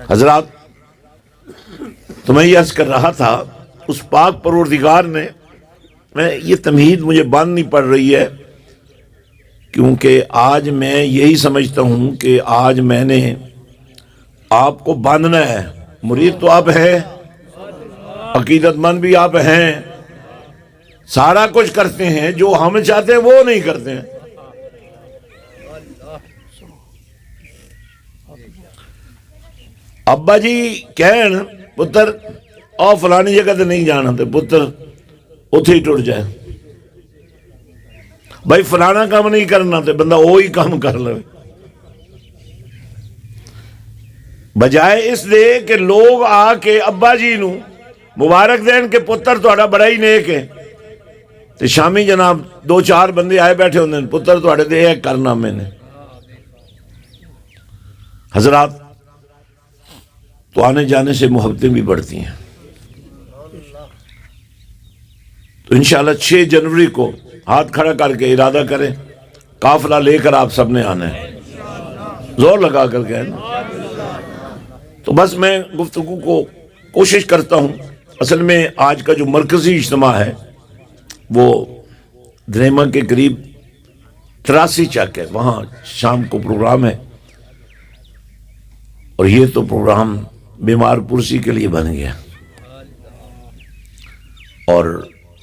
حضرات، تو میں یہ عرض کر رہا تھا، اس پاک پروردگار نے، میں یہ تمہید مجھے باندھنی پڑ رہی ہے کیونکہ آج میں یہی سمجھتا ہوں کہ آج میں نے آپ کو باندھنا ہے۔ مرید تو آپ ہیں، عقیدت مند بھی آپ ہیں، سارا کچھ کرتے ہیں، جو ہم چاہتے ہیں وہ نہیں کرتے ہیں۔ ابا جی کہن پتر آ فلانی جگہ تے نہیں جانا، تے پتر اتھے ہی ٹر جائے۔ بھائی فلانا کام نہیں کرنا تے بندہ وہی کام کر لے، بجائے اس لئے کہ لوگ آ کے ابا جی نو مبارک دین کہ پتر تہاڈا بڑا ہی نیک ہے، تے شامی جناب دو چار بندے آئے بیٹھے ہوندے ہیں، پتر تہاڈے تے ایک کرنا میں نے۔ حضرات، تو آنے جانے سے محبتیں بھی بڑھتی ہیں۔ تو انشاءاللہ 6 جنوری کو ہاتھ کھڑا کر کے ارادہ کریں، قافلہ لے کر آپ سب نے آنا ہے، زور لگا کر کے نا۔ تو بس میں گفتگو کو کوشش کرتا ہوں، اصل میں آج کا جو مرکزی اجتماع ہے وہ دریمہ کے قریب 83 چک ہے، وہاں شام کو پروگرام ہے، اور یہ تو پروگرام بیمار پرسی کے لیے بن گیا اور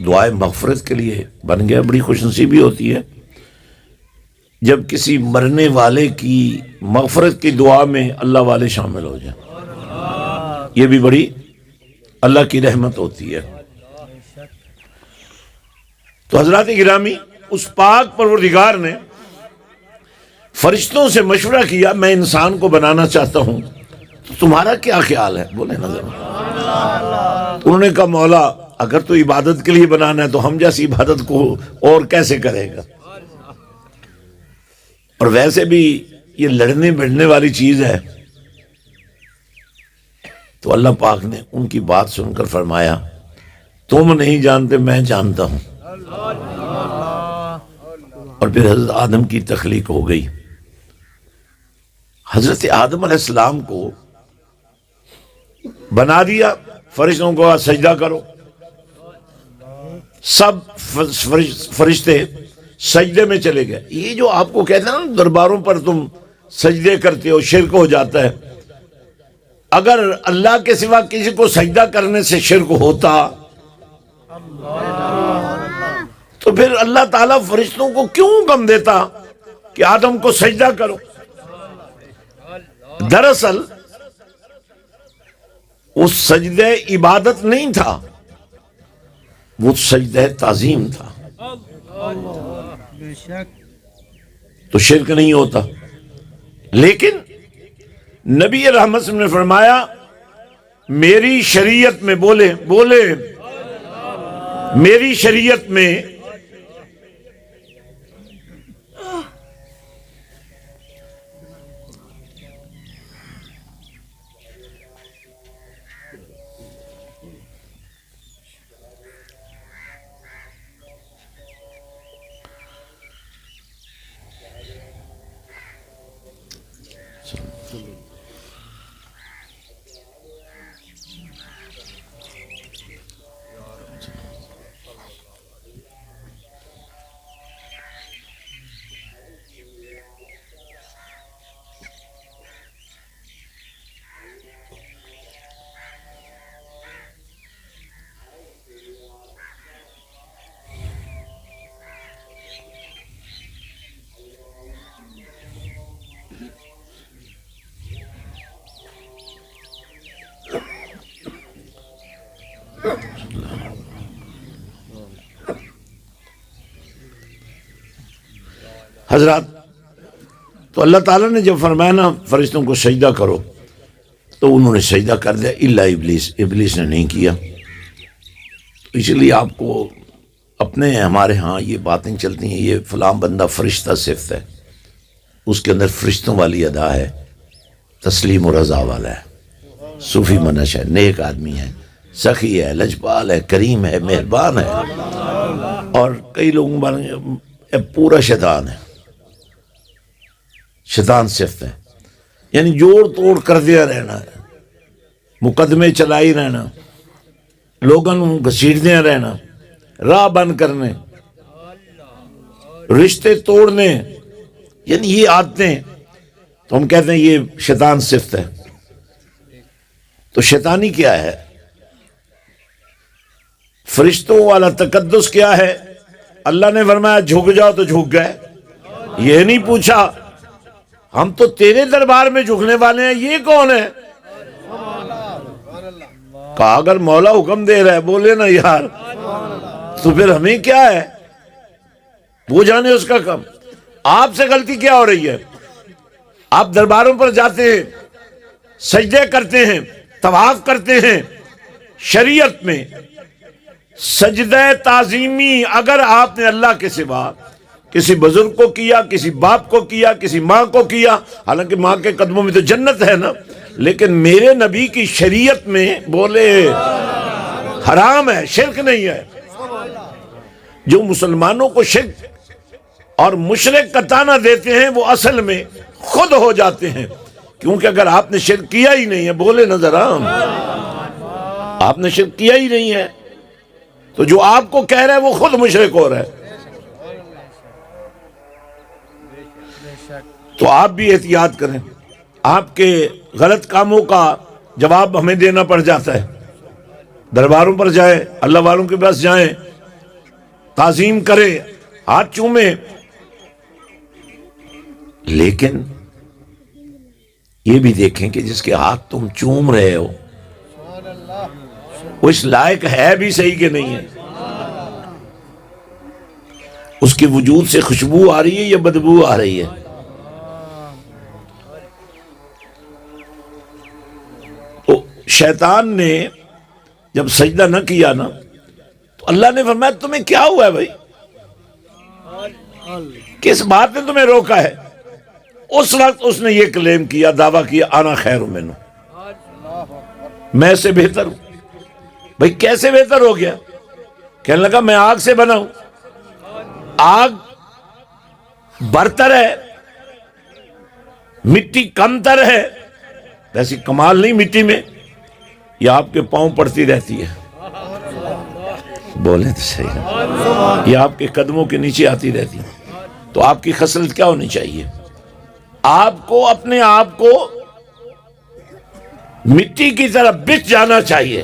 دعائے مغفرت کے لیے بن گیا۔ بڑی خوش نصیبی ہوتی ہے جب کسی مرنے والے کی مغفرت کی دعا میں اللہ والے شامل ہو جائیں، یہ بھی بڑی اللہ کی رحمت ہوتی ہے۔ تو حضرات گرامی، اس پاک پروردگار نے فرشتوں سے مشورہ کیا، میں انسان کو بنانا چاہتا ہوں، تو تمہارا کیا خیال ہے؟ بولے نظر۔ انہوں نے کہا مولا اگر تو عبادت کے لیے بنانا ہے تو ہم جیسی عبادت کو اور کیسے کرے گا، اور ویسے بھی یہ لڑنے بڑھنے والی چیز ہے۔ تو اللہ پاک نے ان کی بات سن کر فرمایا تم نہیں جانتے میں جانتا ہوں، اور پھر حضرت آدم کی تخلیق ہو گئی۔ حضرت آدم علیہ السلام کو بنا دیا، فرشتوں کو سجدہ کرو، سب فرشتے سجدے میں چلے گئے۔ یہ جو آپ کو کہتے ہیں نا درباروں پر تم سجدے کرتے ہو، شرک ہو جاتا ہے، اگر اللہ کے سوا کسی کو سجدہ کرنے سے شرک ہوتا تو پھر اللہ تعالیٰ فرشتوں کو کیوں حکم دیتا کہ آدم کو سجدہ کرو؟ دراصل وہ سجدہ عبادت نہیں تھا، وہ سجدہ تعظیم تھا، تو شرک نہیں ہوتا۔ لیکن نبی رحمت صلی اللہ علیہ وسلم نے فرمایا میری شریعت میں بولے میری شریعت میں حضرات، تو اللہ تعالیٰ نے جب فرمایا نا فرشتوں کو سجدہ کرو تو انہوں نے سجدہ کر دیا الا ابلیس نے نہیں کیا۔ تو اس لیے آپ کو اپنے ہمارے ہاں یہ باتیں چلتی ہیں، یہ فلاں بندہ فرشتہ صفت ہے، اس کے اندر فرشتوں والی ادا ہے، تسلیم و رضا والا ہے، صوفی منش ہے، نیک آدمی ہے، سخی ہے، لجپال ہے، کریم ہے، مہربان ہے، اور کئی لوگوں بارے پورا شیطان ہے، شیطان صفت ہے، یعنی جوڑ توڑ کر دیا رہنا ہے، مقدمے چلائی رہنا، لوگوں کو گھسیٹتے رہنا، راہ بند کرنے، رشتے توڑنے، یعنی یہ عادتیں تو ہم کہتے ہیں یہ شیطان صفت ہے۔ تو شیطانی کیا ہے؟ فرشتوں والا تقدس کیا ہے؟ اللہ نے فرمایا جھک جاؤ تو جھک گئے، یہ نہیں پوچھا ہم تو تیرے دربار میں جھکنے والے ہیں، یہ کون ہے؟ کہا اگر مولا حکم دے رہا ہے بولے نا یار، تو پھر ہمیں کیا ہے، وہ جانے اس کا کم۔ آپ سے غلطی کیا ہو رہی ہے؟ آپ درباروں پر جاتے ہیں، سجدے کرتے ہیں، طواف کرتے ہیں۔ شریعت میں سجدہ تعظیمی اگر آپ نے اللہ کے سوا کسی بزرگ کو کیا، کسی باپ کو کیا، کسی ماں کو کیا، حالانکہ ماں کے قدموں میں تو جنت ہے نا، لیکن میرے نبی کی شریعت میں بولے حرام ہے، شرک نہیں ہے۔ جو مسلمانوں کو شرک اور مشرک کا طعنہ دیتے ہیں وہ اصل میں خود ہو جاتے ہیں، کیونکہ اگر آپ نے شرک کیا ہی نہیں ہے، بولے نہ ذرا، آپ نے شرک کیا ہی نہیں ہے تو جو آپ کو کہہ رہا ہے وہ خود مشرک ہو رہا ہے۔ تو آپ بھی احتیاط کریں، آپ کے غلط کاموں کا جواب ہمیں دینا پڑ جاتا ہے۔ درباروں پر جائیں، اللہ والوں کے پاس جائیں، تعظیم کریں، ہاتھ چومیں، لیکن یہ بھی دیکھیں کہ جس کے ہاتھ تم چوم رہے ہو وہ اس لائق ہے بھی صحیح کہ نہیں ہے، اس کے وجود سے خوشبو آ رہی ہے یا بدبو آ رہی ہے۔ تو شیطان نے جب سجدہ نہ کیا نا تو اللہ نے فرمایا تمہیں کیا ہوا ہے بھائی، کس بات نے تمہیں روکا ہے؟ اس وقت اس نے یہ کلیم کیا، دعویٰ کیا، انا خیر منہ، میں سے بہتر ہوں۔ بھائی کیسے بہتر ہو گیا؟ کہنے لگا میں آگ سے بنا ہوں، آگ برتر ہے، مٹی کمتر ہے، ویسی کمال نہیں مٹی میں، یہ آپ کے پاؤں پڑتی رہتی ہے، بولے تو صحیح ہے، یہ آپ کے قدموں کے نیچے آتی رہتی ہے۔ تو آپ کی خصلت کیا ہونی چاہیے؟ آپ کو اپنے آپ کو مٹی کی طرح بچ جانا چاہیے۔